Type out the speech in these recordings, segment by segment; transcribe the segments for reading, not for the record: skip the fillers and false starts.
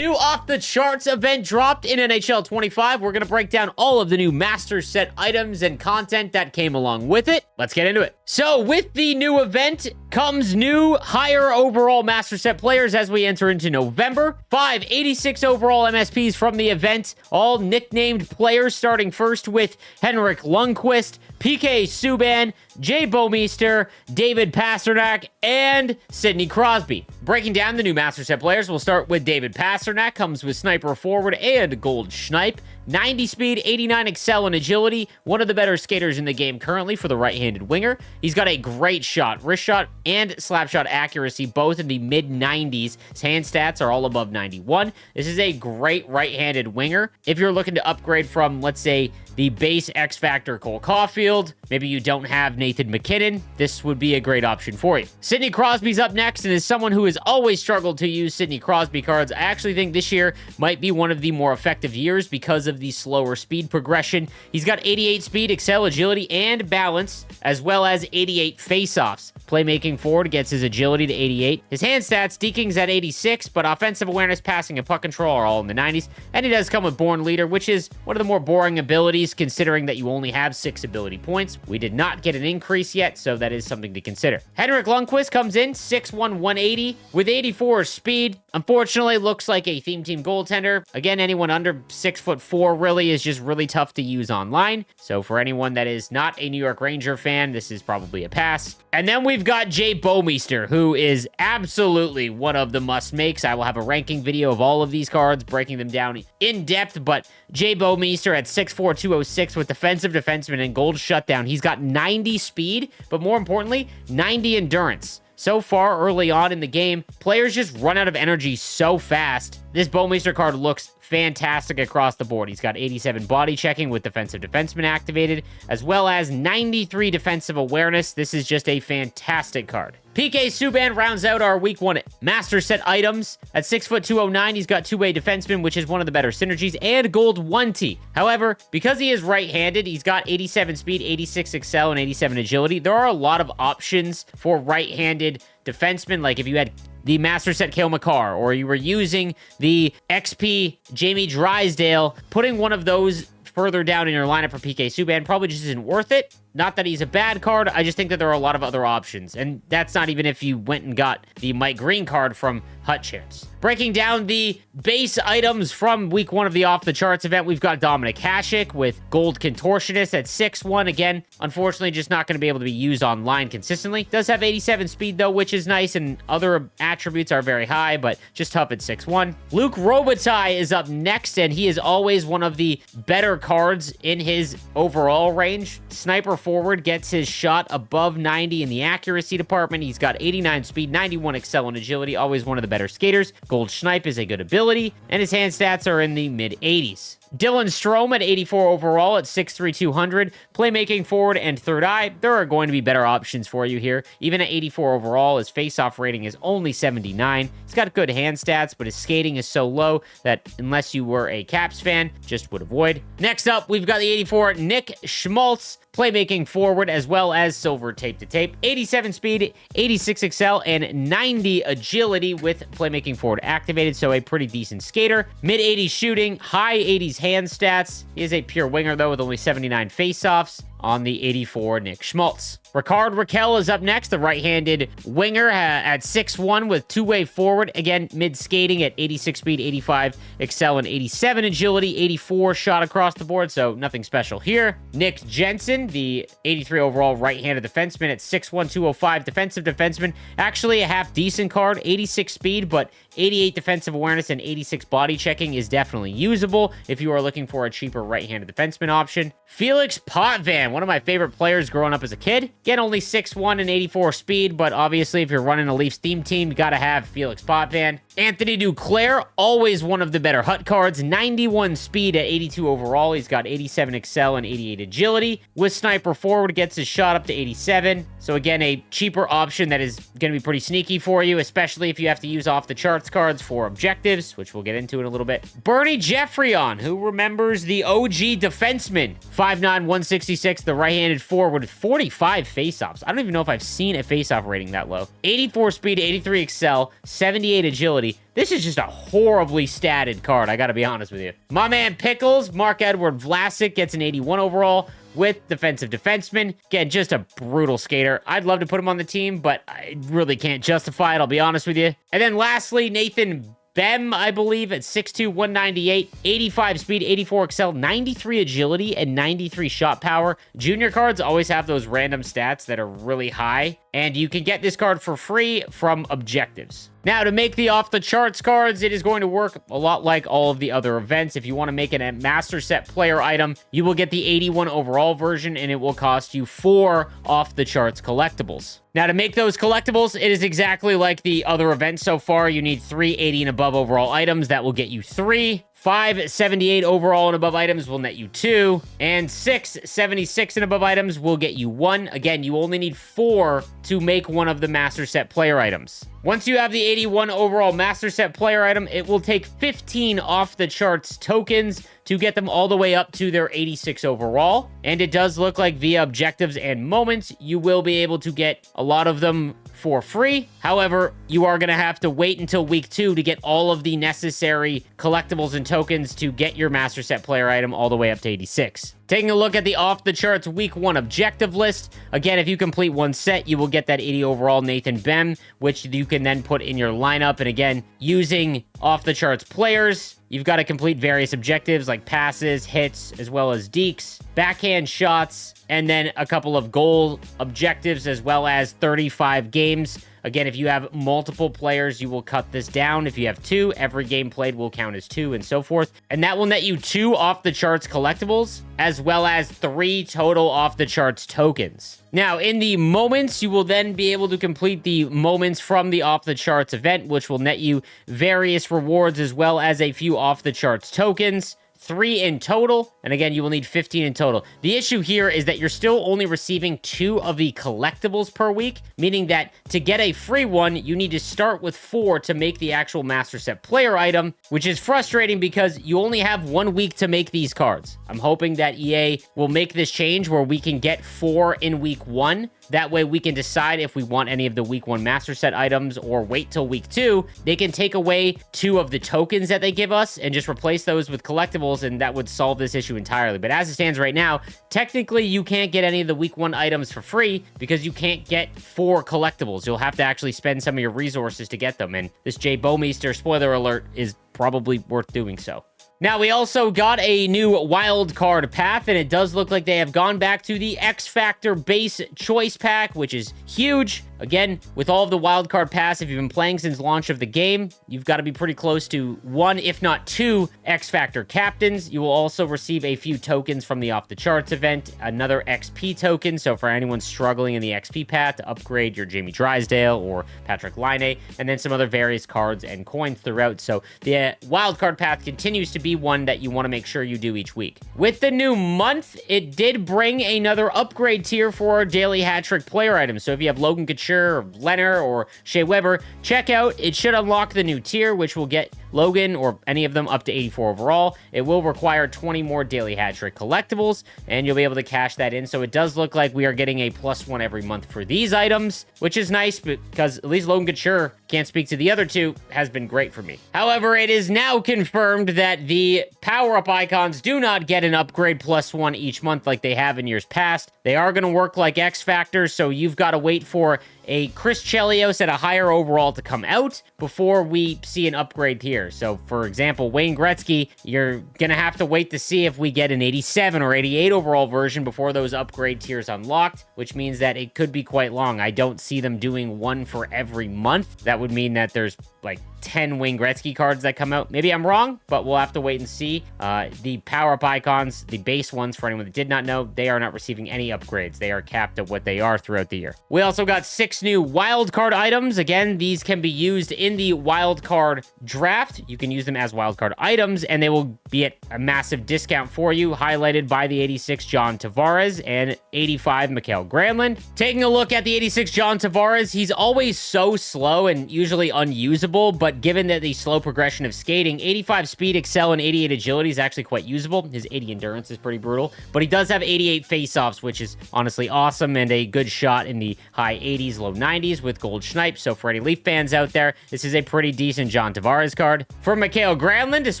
new off-the-charts event dropped in NHL 25. We're going to break down all of the new Master Set items and content that came along with it. Let's get into it. So, with the new event comes new higher overall Master Set players as we enter into November. 86 overall MSPs from the event, all nicknamed players, starting first with Henrik Lundqvist, PK Subban, Jay Bouwmeester, David Pastrnak, and Sidney Crosby. Breaking down the new Master Set players, we'll start with David Pastrnak, comes with Sniper Forward and Gold Schneip. 90 speed, 89 excel and agility, one of the better skaters in the game currently for the right-handed winger. He's got a great shot, wrist shot and slap shot accuracy, both in the mid-90s. His hand stats are all above 91. This is a great right-handed winger. If you're looking to upgrade from, let's say, the base X Factor Cole Caulfield, maybe you don't have Nathan McKinnon, this would be a great option for you. Sidney Crosby's up next, and as someone who has always struggled to use Sidney Crosby cards, I actually think this year might be one of the more effective years because of the slower speed progression. He's got 88 speed, excel, agility, and balance, as well as 88 faceoffs. Playmaking forward gets his agility to 88. His hand stats, deking's at 86, but offensive awareness, passing, and puck control are all in the 90s. And he does come with Born Leader, which is one of the more boring abilities, considering that you only have 6 ability points. We did not get an increase yet, so that is something to consider. Henrik Lundqvist comes in 6'1", 180 with 84 speed. Unfortunately, looks like a theme team goaltender. Again, anyone under 6'4" really is just really tough to use online. So for anyone that is not a New York Ranger fan, this is probably a pass. And then we've got Jay Bouwmeester, who is absolutely one of the must-makes. I will have a ranking video of all of these cards, breaking them down in depth, but Jay Bouwmeester at 6'4", 206 with defensive defenseman and gold shutdown. He's got 90 speed, but more importantly, 90 endurance. So far, early on in the game, players just run out of energy so fast. This Bouwmeester card looks fantastic across the board. He's got 87 body checking with defensive defenseman activated, as well as 93 defensive awareness. This is just a fantastic card. PK Subban rounds out our Week 1 Master Set items. At 6'2", 209, he's got two-way defenseman, which is one of the better synergies, and gold 1T. However, because he is right-handed, he's got 87 speed, 86 excel, and 87 agility. There are a lot of options for right-handed defensemen, like if you had the Master Set Cale Makar, or you were using the XP Jamie Drysdale, putting one of those further down in your lineup for PK Subban probably just isn't worth it. Not that he's a bad card, I just think that there are a lot of other options, and that's not even if you went and got the Mike Green card from Hut Chance. Breaking down the base items from Week 1 of the Off the Charts event, we've got Dominic Hasek with Gold Contortionist at 6'1". Again, unfortunately, just not going to be able to be used online consistently. Does have 87 speed, though, which is nice, and other attributes are very high, but just tough at 6'1". Luke Robitaille is up next, and he is always one of the better cards in his overall range. Sniper Forward gets his shot above 90 in the accuracy department. He's got 89 speed, 91 excel and agility, always one of the better skaters. Gold Schneip is a good ability, and his hand stats are in the mid-80s. Dylan Strome at 84 overall at 6'3", 200. Playmaking forward and third eye, there are going to be better options for you here. Even at 84 overall, his face-off rating is only 79. He's got good hand stats, but his skating is so low that unless you were a Caps fan, just would avoid. Next up, we've got the 84 Nick Schmaltz. Playmaking forward as well as silver tape to tape. 87 speed, 86 excel, and 90 agility with playmaking forward activated, so a pretty decent skater. Mid-80s shooting, high 80s hand stats. He is a pure winger, though, with only 79 faceoffs on the 84 Nick Schmaltz. Ricard Raquel is up next, the right-handed winger at 6'1" with two-way forward. Again, mid-skating at 86 speed, 85 excel, and 87 agility, 84 shot across the board, so nothing special here. Nick Jensen, the 83 overall right-handed defenseman at 6'1", 205, defensive defenseman. Actually a half-decent card, 86 speed, but 88 defensive awareness and 86 body checking is definitely usable if you are looking for a cheaper right-handed defenseman option. Felix Potvin, one of my favorite players growing up as a kid. Again, only 6'1" and 84 speed, but obviously if you're running a Leafs theme team, you gotta have Felix Potvin. Anthony Duclair, always one of the better Hut cards. 91 speed at 82 overall. He's got 87 excel and 88 agility. With Sniper Forward, gets his shot up to 87. So again, a cheaper option that is going to be pretty sneaky for you, especially if you have to use off-the-charts cards for objectives, which we'll get into in a little bit. Bernie Geoffrion, who remembers the OG defenseman. 5'9", 166, the right-handed forward with 45 faceoffs. I don't even know if I've seen a faceoff rating that low. 84 speed, 83 excel, 78 agility, immediately. This is just a horribly statted card, I gotta be honest with you. My man Pickles, Mark-Edward Vlasic, gets an 81 overall with defensive defenseman. Again, just a brutal skater. I'd love to put him on the team, but I really can't justify it, I'll be honest with you. And then lastly, Nathan Bem, I believe, at 6'2", 198, 85 speed, 84 excel, 93 agility, and 93 shot power. Junior cards always have those random stats that are really high, and you can get this card for free from objectives. Now, to make the off-the-charts cards, it is going to work a lot like all of the other events. If you want to make it a Master Set player item, you will get the 81 overall version, and it will cost you 4 off-the-charts collectibles. Now, to make those collectibles, it is exactly like the other events so far. You need 3 80 and above overall items. That will get you 3. 5 78 overall and above items will net you 2, and 6 76 and above items will get you 1. Again, you only need 4 to make one of the Master Set player items. Once you have the 81 overall Master Set player item, it will take 15 off-the-charts tokens to get them all the way up to their 86 overall. And it does look like via objectives and moments, you will be able to get a lot of them for free. However, you are going to have to wait until week 2 to get all of the necessary collectibles and tokens to get your Master Set player item all the way up to 86. Taking a look at the off-the-charts week 1 objective list. Again, if you complete one set, you will get that 80 overall Nathan Bem, which you can then put in your lineup. And again, using off-the-charts players, you've got to complete various objectives like passes, hits, as well as dekes, backhand shots, and then a couple of goal objectives, as well as 35 games. Again, if you have multiple players, you will cut this down. If you have 2, every game played will count as 2, and so forth. And that will net you 2 off-the-charts collectibles, as well as 3 total off-the-charts tokens. Now, in the moments, you will then be able to complete the moments from the off-the-charts event, which will net you various rewards, as well as a few off-the-charts tokens. 3 in total, and again, you will need 15 in total. The issue here is that you're still only receiving 2 of the collectibles per week, meaning that to get a free one, you need to start with 4 to make the actual Master Set player item, which is frustrating because you only have 1 week to make these cards. I'm hoping that EA will make this change where we can get 4 in week 1. That way we can decide if we want any of the week 1 Master Set items or wait till week 2. They can take away 2 of the tokens that they give us and just replace those with collectibles, and that would solve this issue entirely. But as it stands right now, technically you can't get any of the week 1 items for free because you can't get 4 collectibles. You'll have to actually spend some of your resources to get them, and this Jay Bomeister, spoiler alert, is probably worth doing so. Now, we also got a new wild card path, and it does look like they have gone back to the X Factor base choice pack, which is huge. Again, with all of the wildcard pass, if you've been playing since launch of the game, you've got to be pretty close to 1, if not 2, X Factor captains. You will also receive a few tokens from the Off the Charts event, another XP token, so for anyone struggling in the XP path to upgrade your Jamie Drysdale or Patrick Laine, and then some other various cards and coins throughout. So the wildcard path continues to be one that you want to make sure you do each week. With the new month, it did bring another upgrade tier for our daily hat trick player items. So if you have Logan Couture, or Leonard, or Shea Weber, check out. It should unlock the new tier, which will get Logan or any of them up to 84 overall. It will require 20 more daily hat trick collectibles, and you'll be able to cash that in. So it does look like we are getting a +1 every month for these items, which is nice because at least Logan Couture, can't speak to the other 2, has been great for me. However, it is now confirmed that the power-up icons do not get an upgrade +1 each month like they have in years past. They are going to work like X Factors, so you've got to wait for a Chris Chelios at a higher overall to come out before we see an upgrade here. So, for example, Wayne Gretzky, you're going to have to wait to see if we get an 87 or 88 overall version before those upgrade tiers unlocked, which means that it could be quite long. I don't see them doing one for every month. That would mean that there's like 10 Wayne Gretzky cards that come out. Maybe I'm wrong, but we'll have to wait and see. The power-up icons, the base ones, for anyone that did not know, they are not receiving any upgrades. They are capped at what they are throughout the year. We also got 6 new wildcard items. Again, these can be used in the wildcard draft. You can use them as wildcard items, and they will be at a massive discount for you, highlighted by the 86 John Tavares and 85 Mikael Granlund. Taking a look at the 86 John Tavares, he's always so slow and usually unusable, but but given that the slow progression of skating, 85 speed, excel, and 88 agility is actually quite usable. His 80 endurance is pretty brutal, but he does have 88 face-offs, which is honestly awesome, and a good shot in the high 80s, low 90s with gold schnipe. So for any Leaf fans out there, this is a pretty decent John Tavares card. For Mikhail Granlund, this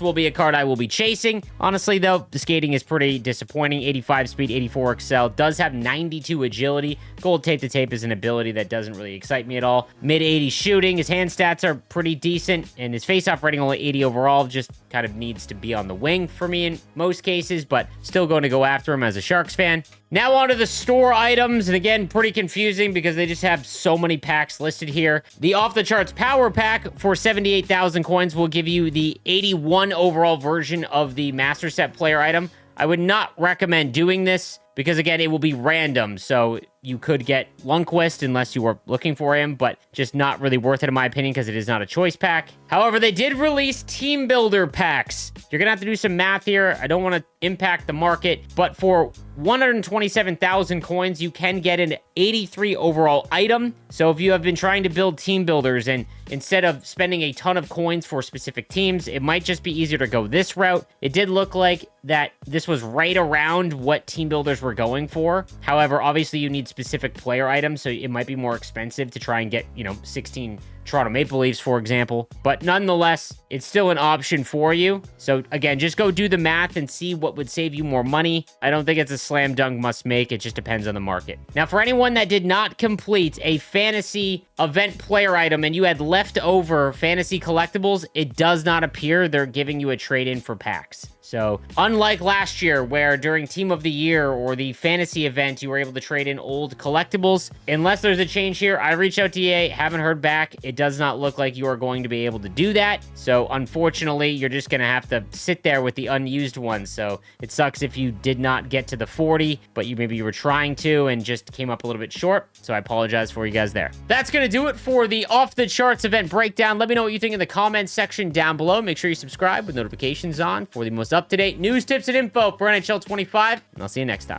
will be a card I will be chasing. Honestly, though, the skating is pretty disappointing. 85 speed, 84 excel, does have 92 agility. Gold tape to tape is an ability that doesn't really excite me at all. Mid 80s shooting, his hand stats are pretty decent, and his face-off rating only 80 overall, just kind of needs to be on the wing for me in most cases, but still going to go after him as a Sharks fan. Now on to the store items, and again, pretty confusing because they just have so many packs listed here. The off-the-charts power pack for 78,000 coins will give you the 81 overall version of the Master Set player item. I would not recommend doing this because, again, it will be random, so you could get Lundqvist unless you were looking for him, but just not really worth it in my opinion because it is not a choice pack. However, they did release team builder packs. You're gonna have to do some math here. I don't want to impact the market, but for 127,000 coins, you can get an 83 overall item. So if you have been trying to build team builders and instead of spending a ton of coins for specific teams, it might just be easier to go this route. It did look like that this was right around what team builders were going for. However, obviously you need specific player items, so it might be more expensive to try and get, 16 Toronto Maple Leafs, for example. But nonetheless, it's still an option for you. So again, just go do the math and see what would save you more money. I don't think it's a slam dunk must make. It just depends on the market. Now, for anyone that did not complete a fantasy event player item and you had leftover fantasy collectibles, it does not appear they're giving you a trade-in for packs. So unlike last year where during Team of the Year or the fantasy event, you were able to trade in old collectibles, unless there's a change here, I reached out to EA, haven't heard back. It does not look like you are going to be able to do that. So unfortunately, you're just going to have to sit there with the unused ones. So it sucks if you did not get to the 40, but maybe you were trying to and just came up a little bit short. So I apologize for you guys there. That's going to do it for the Off the Charts event breakdown. Let me know what you think in the comments section down below. Make sure you subscribe with notifications on for the most up-to-date news, tips, and info for NHL 25, and I'll see you next time.